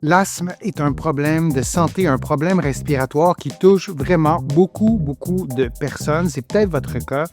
L'asthme est un problème de santé, un problème respiratoire qui touche vraiment beaucoup de personnes. C'est peut-être votre cas.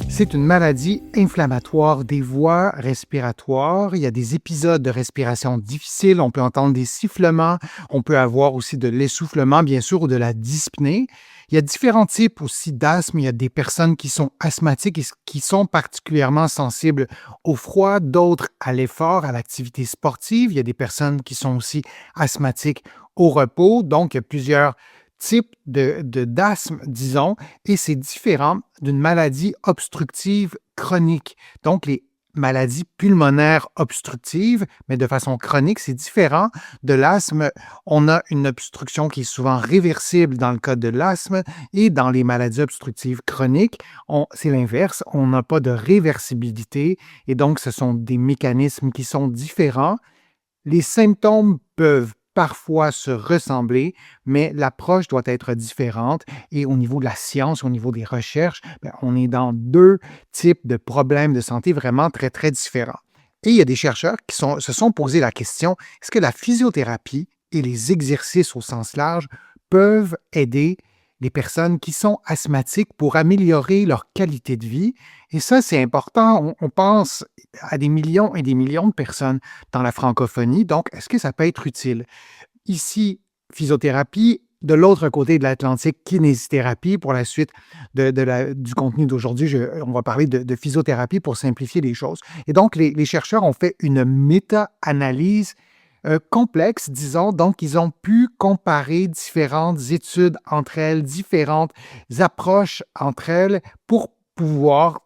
C'est une maladie inflammatoire des voies respiratoires. Il y a des épisodes de respiration difficiles. On peut entendre des sifflements. On peut avoir aussi de l'essoufflement, bien sûr, ou de la dyspnée. Il y a différents types aussi d'asthme. Il y a des personnes qui sont asthmatiques et qui sont particulièrement sensibles au froid, d'autres à l'effort, à l'activité sportive. Il y a des personnes qui sont aussi asthmatiques au repos. Donc, il y a plusieurs type d'asthme, disons, et c'est différent d'une maladie obstructive chronique. Donc, les maladies pulmonaires obstructives, mais de façon chronique, c'est différent de l'asthme. On a une obstruction qui est souvent réversible dans le cas de l'asthme et dans les maladies obstructives chroniques, c'est l'inverse. On n'a pas de réversibilité et donc ce sont des mécanismes qui sont différents. Les symptômes peuvent parfois se ressembler, mais l'approche doit être différente. Et au niveau de la science, au niveau des recherches, on est dans deux types de problèmes de santé vraiment très différents. Et il y a des chercheurs qui se sont posé la question, est-ce que la physiothérapie et les exercices au sens large peuvent aider les personnes qui sont asthmatiques pour améliorer leur qualité de vie? Et ça, c'est important. On pense à des millions et des millions de personnes dans la francophonie. Donc, est-ce que ça peut être utile? Ici, physiothérapie. De l'autre côté de l'Atlantique, kinésithérapie. Pour la suite du contenu d'aujourd'hui, on va parler de physiothérapie pour simplifier les choses. Et donc, les chercheurs ont fait une méta-analyse complexe, disons. Donc, ils ont pu comparer différentes études entre elles, différentes approches entre elles pour pouvoir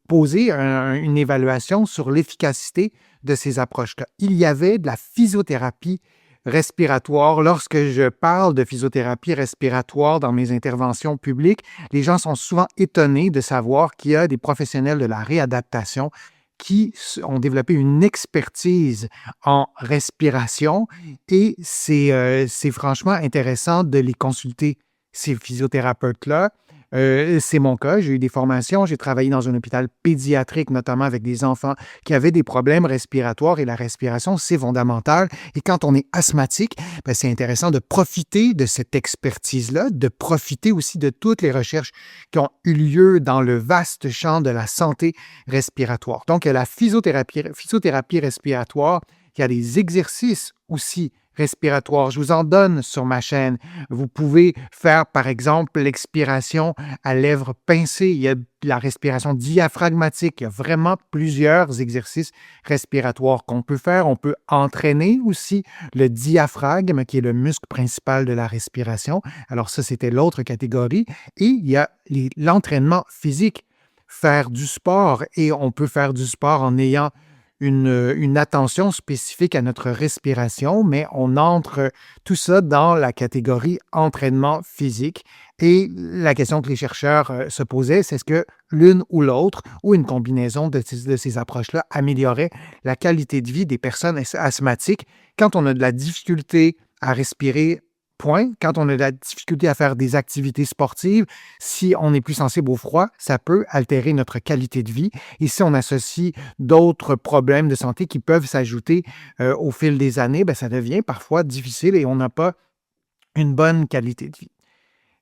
poser une évaluation sur l'efficacité de ces approches-là. Il y avait de la physiothérapie respiratoire. Lorsque je parle de physiothérapie respiratoire dans mes interventions publiques, les gens sont souvent étonnés de savoir qu'il y a des professionnels de la réadaptation qui ont développé une expertise en respiration et c'est franchement intéressant de les consulter, ces physiothérapeutes-là. C'est mon cas, j'ai eu des formations, j'ai travaillé dans un hôpital pédiatrique, notamment avec des enfants qui avaient des problèmes respiratoires et la respiration, c'est fondamental. Et quand on est asthmatique, c'est intéressant de profiter de cette expertise-là, de profiter aussi de toutes les recherches qui ont eu lieu dans le vaste champ de la santé respiratoire. Donc, il y a la physiothérapie respiratoire, il y a des exercices aussi respiratoires. Je vous en donne sur ma chaîne. Vous pouvez faire, par exemple, l'expiration à lèvres pincées. Il y a la respiration diaphragmatique. Il y a vraiment plusieurs exercices respiratoires qu'on peut faire. On peut entraîner aussi le diaphragme, qui est le muscle principal de la respiration. Alors ça, c'était l'autre catégorie. Et il y a l'entraînement physique, faire du sport. Et on peut faire du sport en ayant une attention spécifique à notre respiration, mais on entre tout ça dans la catégorie entraînement physique. Et la question que les chercheurs se posaient, c'est est-ce que l'une ou l'autre, ou une combinaison de ces approches-là, améliorait la qualité de vie des personnes asthmatiques quand on a de la difficulté à respirer, point. Quand on a de la difficulté à faire des activités sportives, si on est plus sensible au froid, ça peut altérer notre qualité de vie. Et si on associe d'autres problèmes de santé qui peuvent s'ajouter au fil des années, ça devient parfois difficile et on n'a pas une bonne qualité de vie.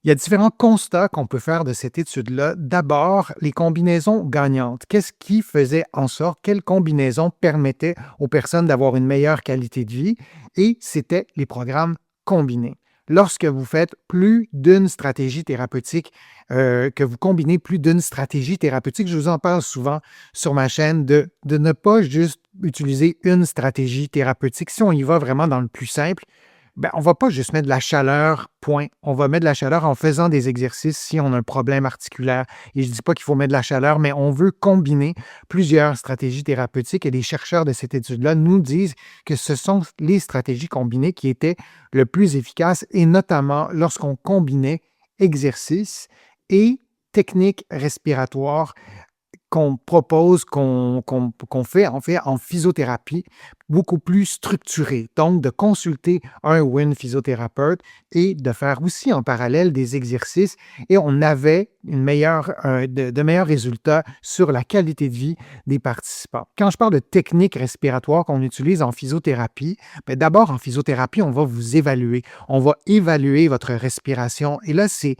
Il y a différents constats qu'on peut faire de cette étude-là. D'abord, les combinaisons gagnantes. Qu'est-ce qui faisait en sorte, quelles combinaisons permettaient aux personnes d'avoir une meilleure qualité de vie? Et c'était les programmes combinés. Lorsque vous faites plus d'une stratégie thérapeutique, que vous combinez plus d'une stratégie thérapeutique, je vous en parle souvent sur ma chaîne, de ne pas juste utiliser une stratégie thérapeutique. Si on y va vraiment dans le plus simple, on ne va pas juste mettre de la chaleur, point. On va mettre de la chaleur en faisant des exercices si on a un problème articulaire. Et je ne dis pas qu'il faut mettre de la chaleur, mais on veut combiner plusieurs stratégies thérapeutiques et les chercheurs de cette étude-là nous disent que ce sont les stratégies combinées qui étaient le plus efficaces et notamment lorsqu'on combinait exercice et techniques respiratoires qu'on propose, qu'on fait en physiothérapie. beaucoup plus structuré. Donc, de consulter un ou une physiothérapeute et de faire aussi en parallèle des exercices et on avait de meilleurs résultats sur la qualité de vie des participants. Quand je parle de techniques respiratoires qu'on utilise en physiothérapie, bien, d'abord en physiothérapie, on va vous évaluer. On va évaluer votre respiration et là, c'est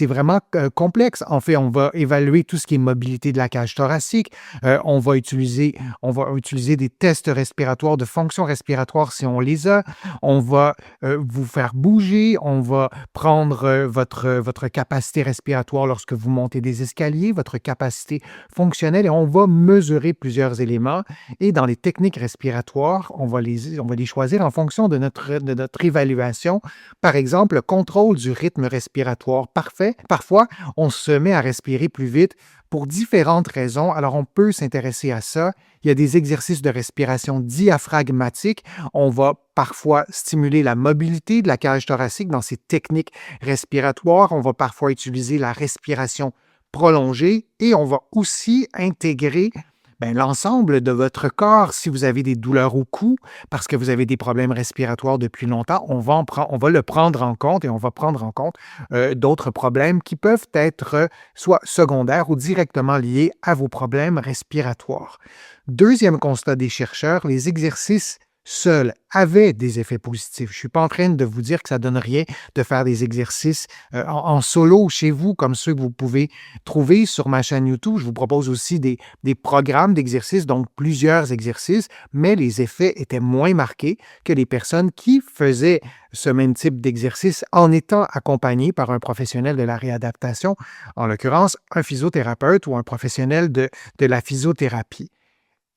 vraiment complexe. En fait, on va évaluer tout ce qui est mobilité de la cage thoracique. On va utiliser des tests respiratoires, de fonction respiratoire si on les a. On va vous faire bouger. On va prendre votre capacité respiratoire lorsque vous montez des escaliers, votre capacité fonctionnelle et on va mesurer plusieurs éléments. Et dans les techniques respiratoires, on va les choisir en fonction de notre évaluation. Par exemple, le contrôle du rythme respiratoire parfait. Parfois, on se met à respirer plus vite pour différentes raisons. Alors, on peut s'intéresser à ça. Il y a des exercices de respiration diaphragmatique. On va parfois stimuler la mobilité de la cage thoracique dans ces techniques respiratoires. On va parfois utiliser la respiration prolongée et on va aussi intégrer l'ensemble de votre corps. Si vous avez des douleurs au cou parce que vous avez des problèmes respiratoires depuis longtemps, on va le prendre en compte et on va prendre en compte d'autres problèmes qui peuvent être soit secondaires ou directement liés à vos problèmes respiratoires. Deuxième constat des chercheurs, les exercices seuls avaient des effets positifs. Je ne suis pas en train de vous dire que ça ne donne rien de faire des exercices en solo chez vous, comme ceux que vous pouvez trouver sur ma chaîne YouTube. Je vous propose aussi des programmes d'exercices, donc plusieurs exercices, mais les effets étaient moins marqués que les personnes qui faisaient ce même type d'exercice en étant accompagnées par un professionnel de la réadaptation, en l'occurrence un physiothérapeute ou un professionnel de la physiothérapie.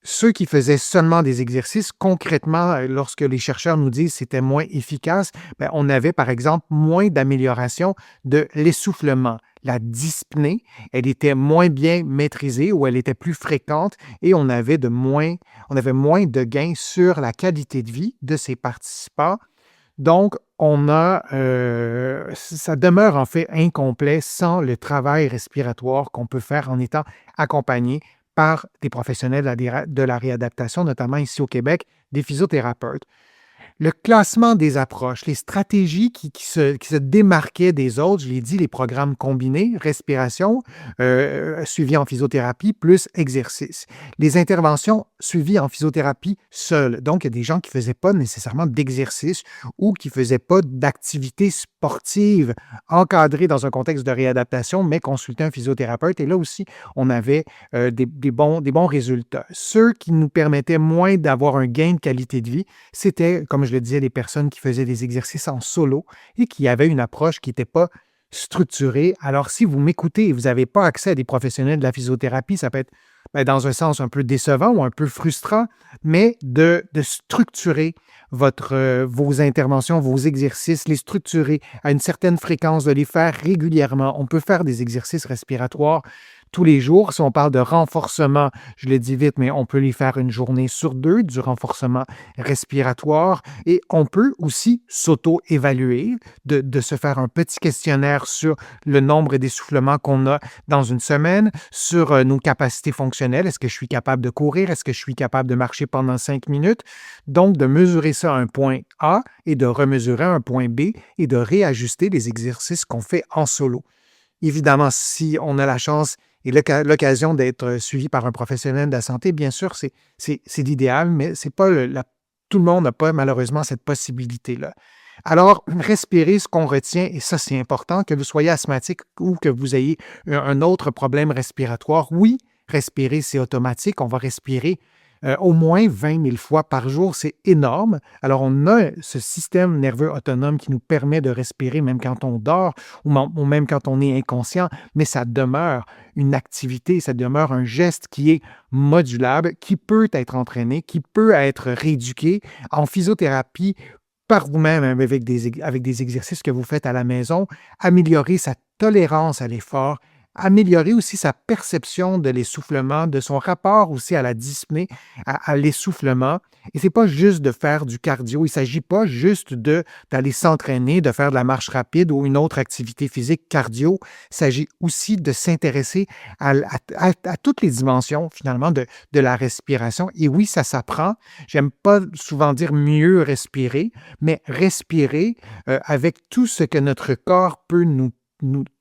Ceux qui faisaient seulement des exercices, concrètement, lorsque les chercheurs nous disent que c'était moins efficace, on avait par exemple moins d'amélioration de l'essoufflement. La dyspnée, elle était moins bien maîtrisée ou elle était plus fréquente et on avait moins de gains sur la qualité de vie de ces participants. Donc, ça demeure en fait incomplet sans le travail respiratoire qu'on peut faire en étant accompagné par des professionnels de la réadaptation, notamment ici au Québec, des physiothérapeutes. Le classement des approches, les stratégies qui se démarquaient des autres, je l'ai dit, les programmes combinés, respiration, suivi en physiothérapie, plus exercice. Les interventions suivies en physiothérapie seules. Donc, il y a des gens qui ne faisaient pas nécessairement d'exercice ou qui ne faisaient pas d'activité sportive encadrée dans un contexte de réadaptation, mais consultaient un physiothérapeute. Et là aussi, on avait des bons résultats. Ceux qui nous permettaient moins d'avoir un gain de qualité de vie, c'était, comme je le disais, des personnes qui faisaient des exercices en solo et qui avaient une approche qui n'était pas structurée. Alors, si vous m'écoutez et vous n'avez pas accès à des professionnels de la physiothérapie, ça peut être dans un sens un peu décevant ou un peu frustrant, mais de structurer vos interventions, vos exercices, les structurer à une certaine fréquence, de les faire régulièrement. On peut faire des exercices respiratoires tous les jours. Si on parle de renforcement, je le dis vite, mais on peut les faire une journée sur deux, du renforcement respiratoire. Et on peut aussi s'auto-évaluer, de se faire un petit questionnaire sur le nombre d'essoufflements qu'on a dans une semaine, sur nos capacités fonctionnelles. Est-ce que je suis capable de courir? Est-ce que je suis capable de marcher pendant 5 minutes? Donc, de mesurer ça à un point A et de remesurer à un point B et de réajuster les exercices qu'on fait en solo. Évidemment, si on a la chance et l'occasion d'être suivi par un professionnel de la santé, bien sûr, c'est l'idéal, mais c'est pas tout le monde n'a pas malheureusement cette possibilité-là. Alors, respirez ce qu'on retient, et ça, c'est important, que vous soyez asthmatique ou que vous ayez un autre problème respiratoire. Oui, respirer, c'est automatique. On va respirer au moins 20 000 fois par jour, c'est énorme. Alors, on a ce système nerveux autonome qui nous permet de respirer même quand on dort ou même quand on est inconscient, mais ça demeure une activité, ça demeure un geste qui est modulable, qui peut être entraîné, qui peut être rééduqué. En physiothérapie, par vous-même, avec des exercices que vous faites à la maison, améliorer sa tolérance à l'effort améliorer aussi sa perception de l'essoufflement, de son rapport aussi à la dyspnée, à l'essoufflement. Et c'est pas juste de faire du cardio, il s'agit pas juste d'aller s'entraîner, de faire de la marche rapide ou une autre activité physique cardio. Il s'agit aussi de s'intéresser à toutes les dimensions finalement de la respiration. Et oui, ça s'apprend. J'aime pas souvent dire mieux respirer, mais respirer avec tout ce que notre corps peut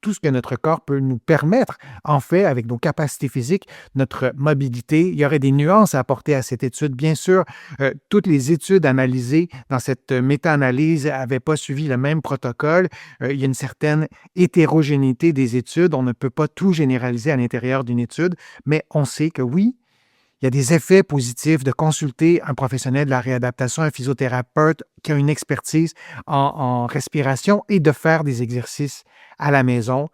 tout ce que notre corps peut nous permettre, en fait, avec nos capacités physiques, notre mobilité. Il y aurait des nuances à apporter à cette étude. Bien sûr, toutes les études analysées dans cette méta-analyse n'avaient pas suivi le même protocole. Il y a une certaine hétérogénéité des études. On ne peut pas tout généraliser à l'intérieur d'une étude, mais on sait que oui, il y a des effets positifs de consulter un professionnel de la réadaptation, un physiothérapeute qui a une expertise en respiration et de faire des exercices à la maison.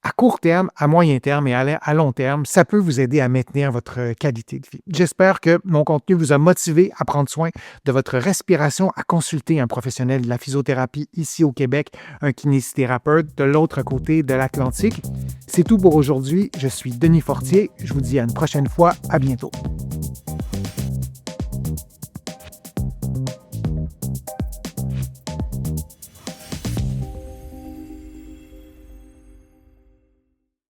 À court terme, à moyen terme et à long terme, ça peut vous aider à maintenir votre qualité de vie. J'espère que mon contenu vous a motivé à prendre soin de votre respiration, à consulter un professionnel de la physiothérapie ici au Québec, un kinésithérapeute de l'autre côté de l'Atlantique. C'est tout pour aujourd'hui. Je suis Denis Fortier. Je vous dis à une prochaine fois. À bientôt.